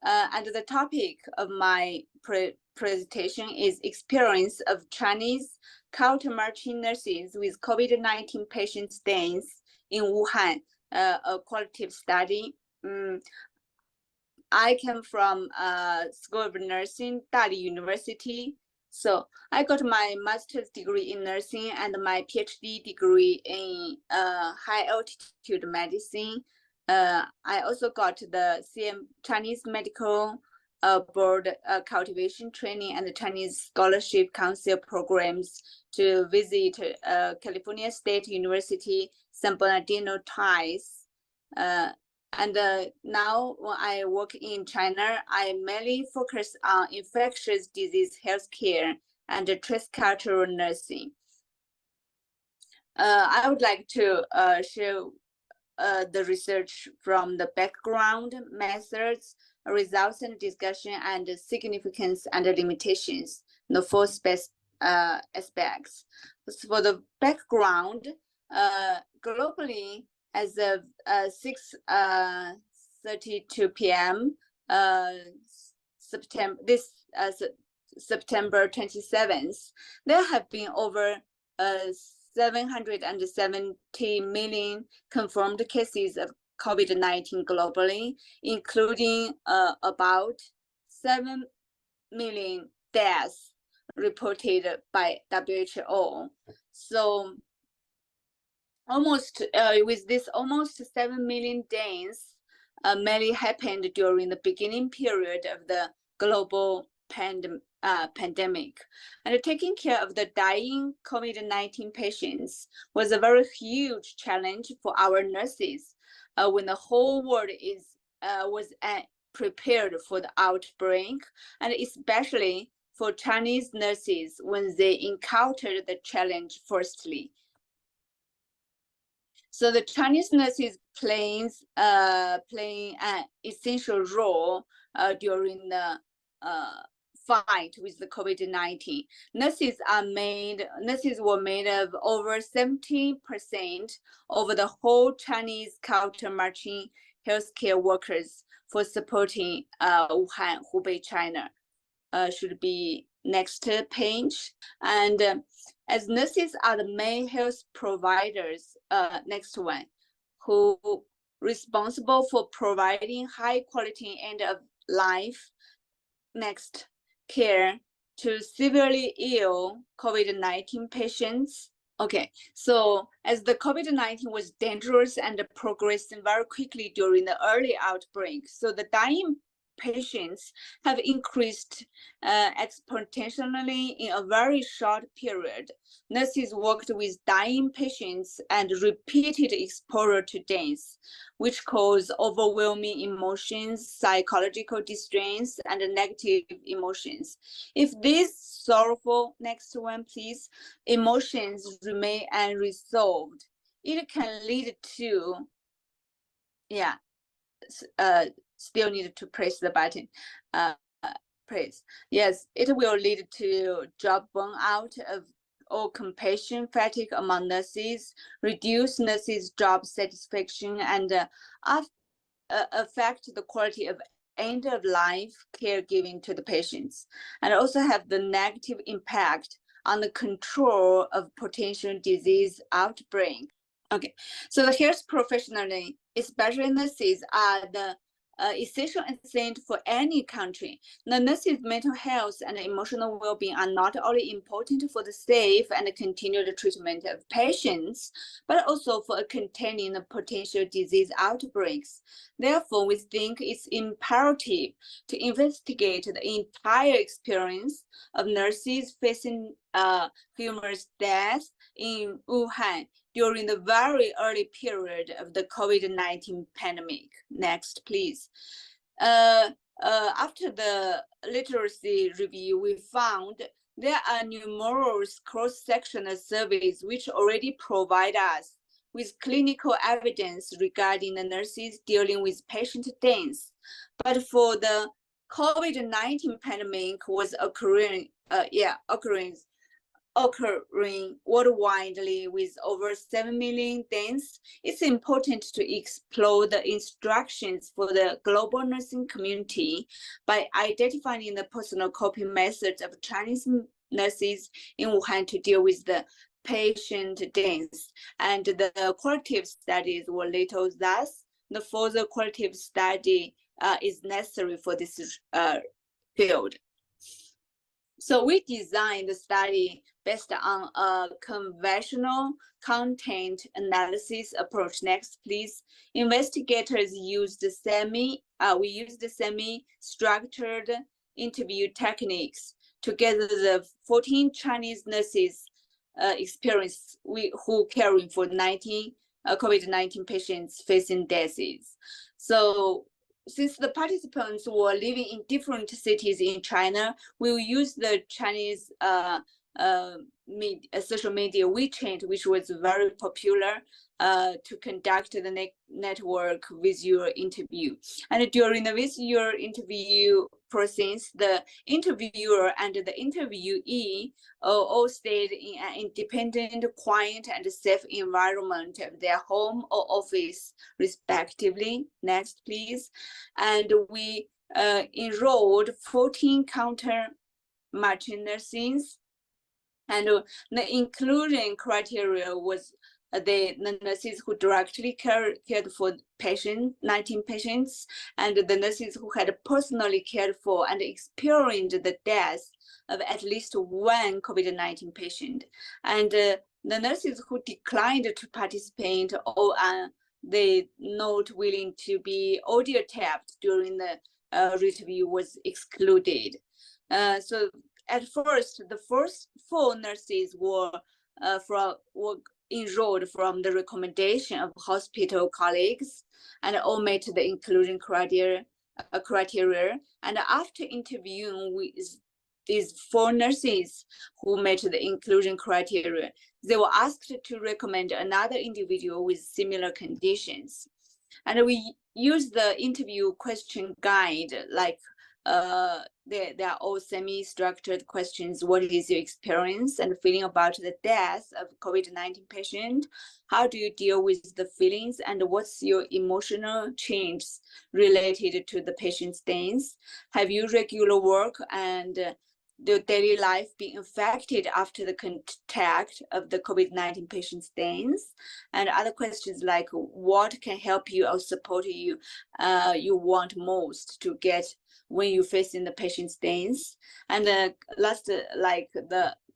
and the topic of my presentation is experience of Chinese counter-marching nurses with COVID-19 patient stays in Wuhan, a qualitative study. I came from School of Nursing, Dali University. So I got my master's degree in nursing and my PhD degree in high altitude medicine. I also got the Chinese Medical Board cultivation training and the Chinese Scholarship Council programs to visit California State University, San Bernardino twice. And now when I work in China, I mainly focus on infectious disease healthcare and transcultural nursing. I would like to share the research from the background, methods, results and discussion, and significance and limitations, the four aspects. So for the background, globally, as of 6:32 p.m. September 27th, there have been over 770 million confirmed cases of COVID-19 globally, including about 7 million deaths reported by WHO. So almost with this almost 7 million deaths mainly happened during the beginning period of the global pandemic. And taking care of the dying COVID-19 patients was a very huge challenge for our nurses when the whole world was prepared for the outbreak, and especially for Chinese nurses when they encountered the challenge firstly. So the Chinese nurses playing an essential role during the fight with the COVID-19. Nurses were made of over 70% of the whole Chinese counter-marching healthcare workers for supporting Wuhan, Hubei, China. Should be next page. And as nurses are the main health providers, next one, who responsible for providing high quality end of life, next, care to severely ill COVID-19 patients. Okay, so as the COVID-19 was dangerous and progressing very quickly during the early outbreak, so the dying patients have increased exponentially in a very short period. Nurses worked with dying patients and repeated exposure to death, which cause overwhelming emotions, psychological distress, and negative emotions. If these sorrowful, next one please, emotions remain unresolved, it can lead to, still need to press the button. Press. Yes, it will lead to job burnout or compassion fatigue among nurses, reduce nurses' job satisfaction, and affect the quality of end-of-life caregiving to the patients, and also have the negative impact on the control of potential disease outbreak. Okay, so the health professionals, especially nurses, are the essential asset for any country. The nurses' mental health and emotional well-being are not only important for the safe and continued treatment of patients, but also for containing the potential disease outbreaks. Therefore, we think it's imperative to investigate the entire experience of nurses facing humorous death in Wuhan during the very early period of the COVID-19 pandemic. Next, please. After the literacy review, we found there are numerous cross-sectional surveys which already provide us with clinical evidence regarding the nurses dealing with patient deaths. But for the COVID-19 pandemic was occurring occurring worldwide with over 7 million deaths, it's important to explore the instructions for the global nursing community by identifying the personal coping methods of Chinese nurses in Wuhan to deal with the patient deaths. And the qualitative studies were little thus. The further qualitative study is necessary for this field. So we designed the study based on a conventional content analysis approach. Next, please. Investigators used semi-structured interview techniques to gather the 14 Chinese nurses experience who caring for COVID-19 patients facing deaths. So since the participants were living in different cities in China, we will use the Chinese social media WeChat, which was very popular, to conduct the network visual interview. And during the visual interview process, the interviewer and the interviewee all stayed in an independent, quiet, and safe environment of their home or office, respectively. Next, please. And we enrolled 14 counter-marching nurses, and the inclusion criteria was the nurses who directly cared for 19 patients, and the nurses who had personally cared for and experienced the death of at least one COVID-19 patient. And the nurses who declined to participate or they not willing to be audio tapped during the review was excluded. So at first, the first 4 nurses were enrolled from the recommendation of hospital colleagues, and all met the inclusion criteria. And after interviewing with these 4 nurses who met the inclusion criteria, they were asked to recommend another individual with similar conditions. And we use the interview question guide, like they are all semi-structured questions. What is your experience and feeling about the death of COVID-19 patient? How do you deal with the feelings, and what's your emotional change related to the patient's death? Have you regular work and the daily life being affected after the contact of the COVID-19 patient's death? And other questions like what can help you or support you you want most to get when you facing the patient's death. And last,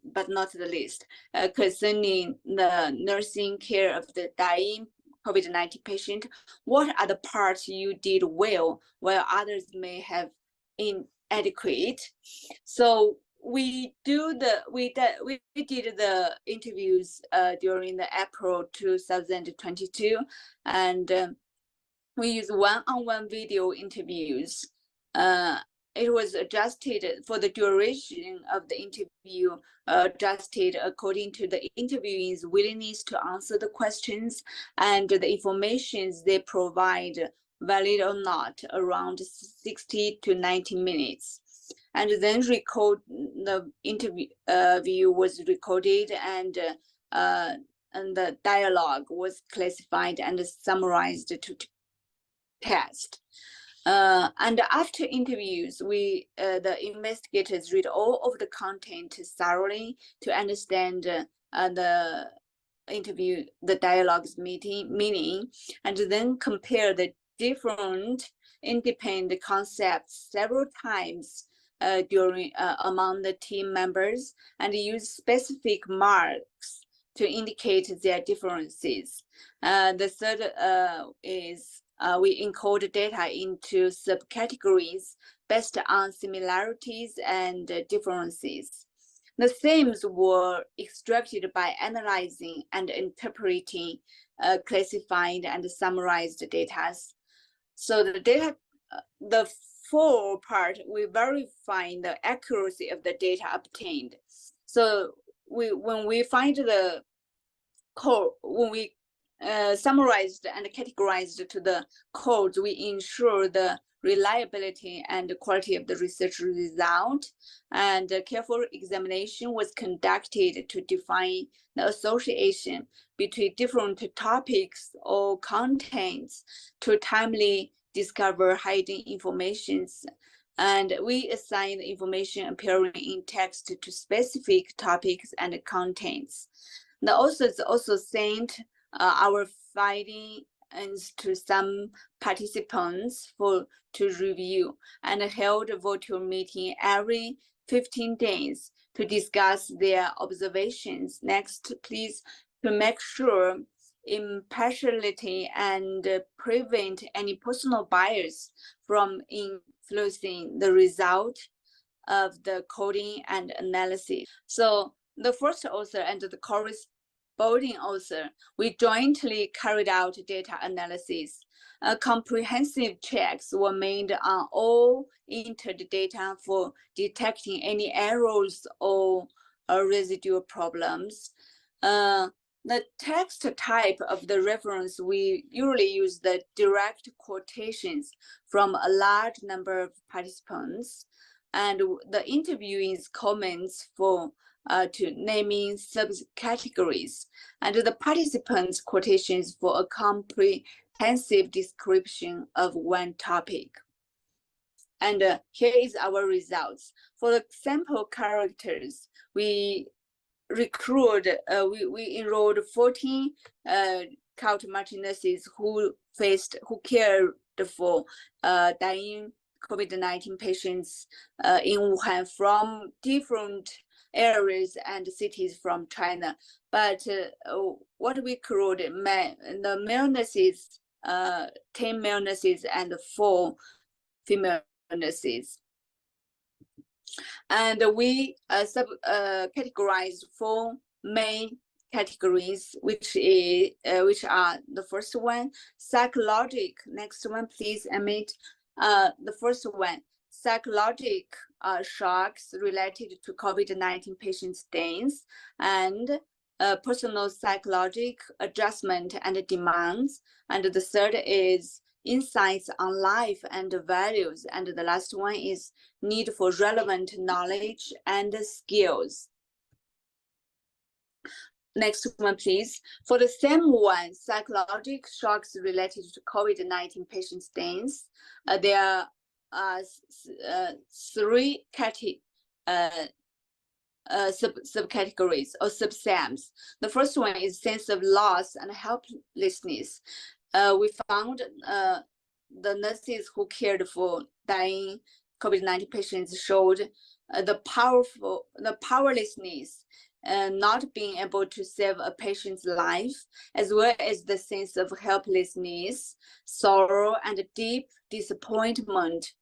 but not the least, concerning the nursing care of the dying COVID-19 patient, what are the parts you did well while others may have inadequate? So we did the interviews during the April 2022, and we use one-on-one video interviews. It was adjusted for the duration of the interview, adjusted according to the interviewee's willingness to answer the questions and the information they provide, valid or not, around 60 to 90 minutes. And then the interview was recorded, and the dialogue was classified and summarized to test. And after interviews, the investigators read all of the content thoroughly to understand the dialogue's meaning, and then compare the different independent concepts several times among the team members, and use specific marks to indicate their differences. The third is we encode data into subcategories based on similarities and differences. The themes were extracted by analyzing and interpreting classified and summarized data. So the data, the 4 part, we verify the accuracy of the data obtained. So when we find the core, when we summarized and categorized to the codes, we ensure the reliability and quality of the research result. And a careful examination was conducted to define the association between different topics or contents to timely discover hidden informations. And we assign the information appearing in text to specific topics and contents. The authors also sent our findings to some participants to review and held a virtual meeting every 15 days to discuss their observations. Next, please, to make sure impartiality and prevent any personal bias from influencing the result of the coding and analysis. So the first author and the corresponding author, we jointly carried out data analysis. Comprehensive checks were made on all entered data for detecting any errors or residual problems. The text type of the reference, we usually use the direct quotations from a large number of participants, and the interviewing's comments for to naming subcategories, and the participants' quotations for a comprehensive description of one topic. And here is our results. For the sample characters, we enrolled 14 Cult Martineses who cared for dying COVID-19 patients in Wuhan from different areas and cities from China. But what we accrued, the male nurses, 10 male nurses and 4 female nurses. And we categorized 4 main categories, which are the first one, psychologic. Next one, please, Amit. The first one, psychologic shocks related to COVID-19 patient stains, and personal psychologic adjustment and demands. And the third is insights on life and values. And the last one is need for relevant knowledge and skills. Next one, please. For the same one, psychological shocks related to COVID-19 patient stains, there are 3 subcategories or subsams. The first one is sense of loss and helplessness. We found the nurses who cared for dying COVID-19 patients showed the powerlessness and not being able to save a patient's life, as well as the sense of helplessness, sorrow, and deep disappointment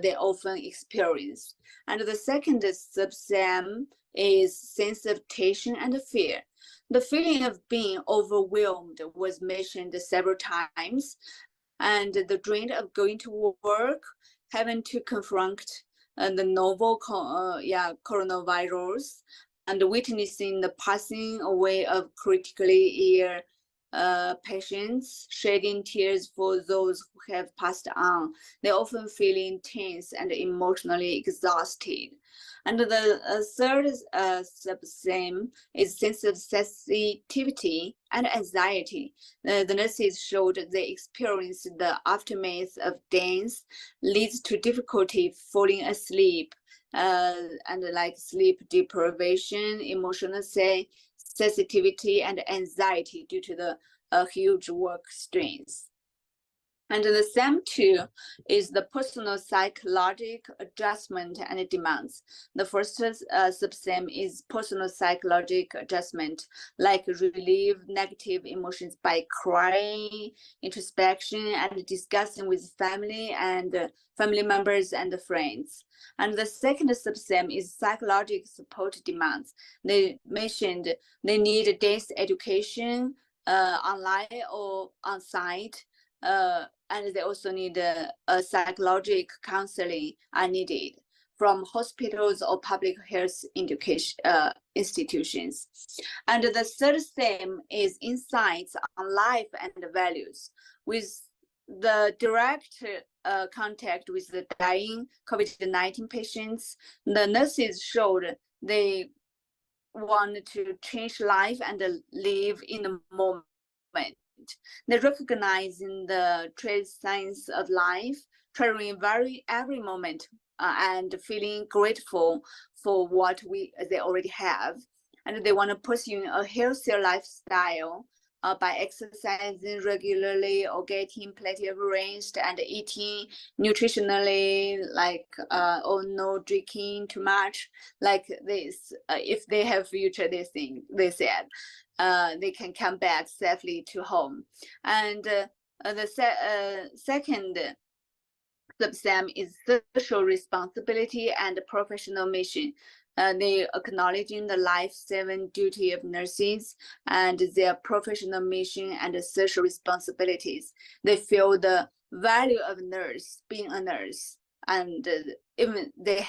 they often experience. And the second subsam is sense of tension and fear. The feeling of being overwhelmed was mentioned several times, and the dread of going to work, having to confront the novel coronavirus, and witnessing the passing away of critically ill patients, shedding tears for those who have passed on. They often feel intense and emotionally exhausted. And the third subsame is sense of sensitivity and anxiety. The nurses showed they experienced the aftermath of death leads to difficulty falling asleep, and like sleep deprivation, emotional sensitivity, and anxiety due to the huge work strains. And the same two is the personal psychological adjustment and demands. The first subsam is personal psychological adjustment, like relieve negative emotions by crying, introspection, and discussing with family members and friends. And the second subsam is psychological support demands. They mentioned they need dance education online or on site. And they also need psychological counseling are needed. from hospitals or public health institutions. And the third theme is insights on life and values. With the direct contact with the dying COVID-19 patients, the nurses showed they want to change life and live in the moment. They recognize in the trade signs of life, treasuring every moment and feeling grateful for what they already have. And they want to pursue a healthier lifestyle by exercising regularly or getting plenty of rest and eating nutritionally, like or no drinking too much, like this. If they have future, they said they can come back safely to home. And the second sub-theme is social responsibility and professional mission. They acknowledging the life-saving duty of nurses and their professional mission and social responsibilities. They feel the value of being a nurse, and even they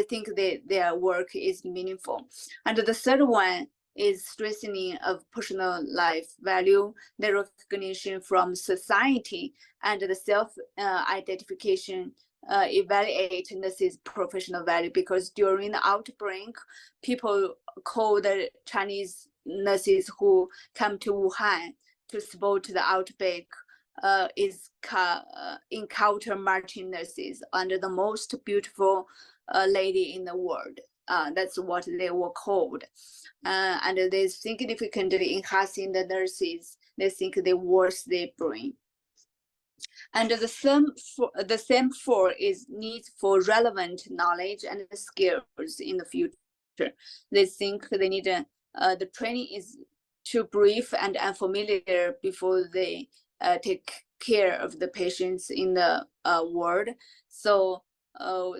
think their work is meaningful. And the third one is strengthening of personal life value, the recognition from society, and the self-identification evaluate nurses' professional value, because during the outbreak, people call the Chinese nurses who come to Wuhan to support the outbreak encounter marching nurses under the most beautiful lady in the world. That's what they were called. And they significantly enhancing the nurses. They think the worth they bring. And the same for is need for relevant knowledge and skills in the future. They think they need the training is too brief and unfamiliar before they take care of the patients in the ward. So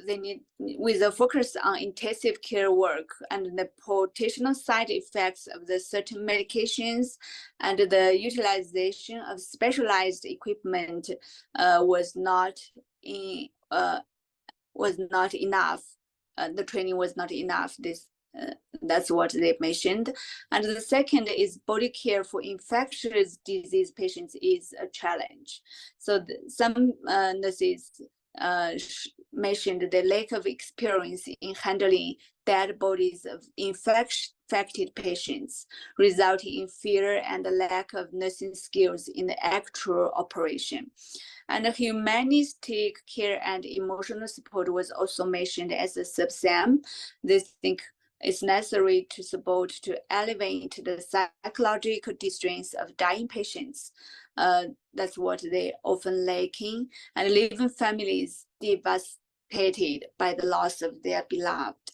they need, with a focus on intensive care work and the potential side effects of the certain medications, and the utilization of specialized equipment was not enough. The training was not enough. That's what they mentioned. And the second is body care for infectious disease patients is a challenge. So some nurses mentioned the lack of experience in handling dead bodies of infected patients, resulting in fear and a lack of nursing skills in the actual operation. And humanistic care and emotional support was also mentioned as a sub-theme. They think it's necessary to support to elevate the psychological distress of dying patients. That's what they often lacking, and leaving families devastated by the loss of their beloved.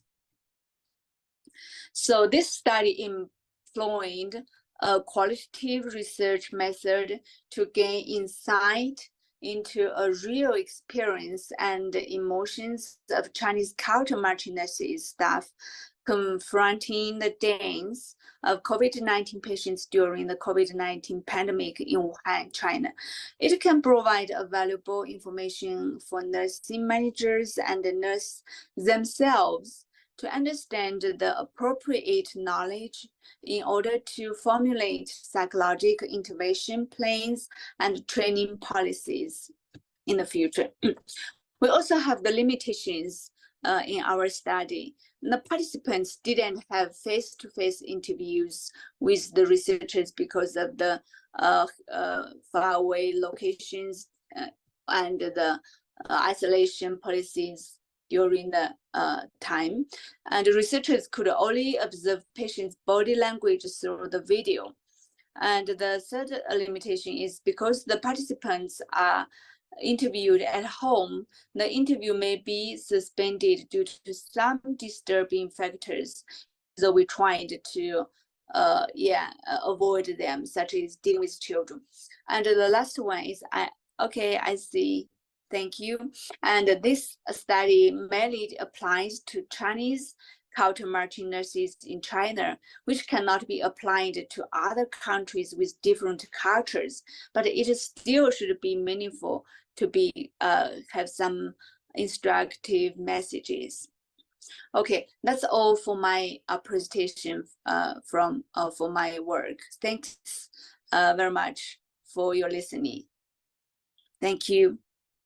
So this study employed a qualitative research method to gain insight into a real experience and emotions of Chinese culture marching nurses staff confronting the deaths of COVID-19 patients during the COVID-19 pandemic in Wuhan, China. It can provide a valuable information for nursing managers and the nurses themselves to understand the appropriate knowledge in order to formulate psychological intervention plans and training policies in the future. We also have the limitations in our study. The participants didn't have face-to-face interviews with the researchers because of the faraway locations and the isolation policies during the time. And the researchers could only observe patients' body language through the video. And the third limitation is because the participants are interviewed at home, the interview may be suspended due to some disturbing factors. So we tried to avoid them, such as dealing with children. And the last one is, I see, thank you. And this study mainly applies to Chinese culture marching nurses in China, which cannot be applied to other countries with different cultures, but it still should be meaningful to be have some instructive messages. Okay, that's all for my presentation for my work. Thanks very much for your listening. Thank you.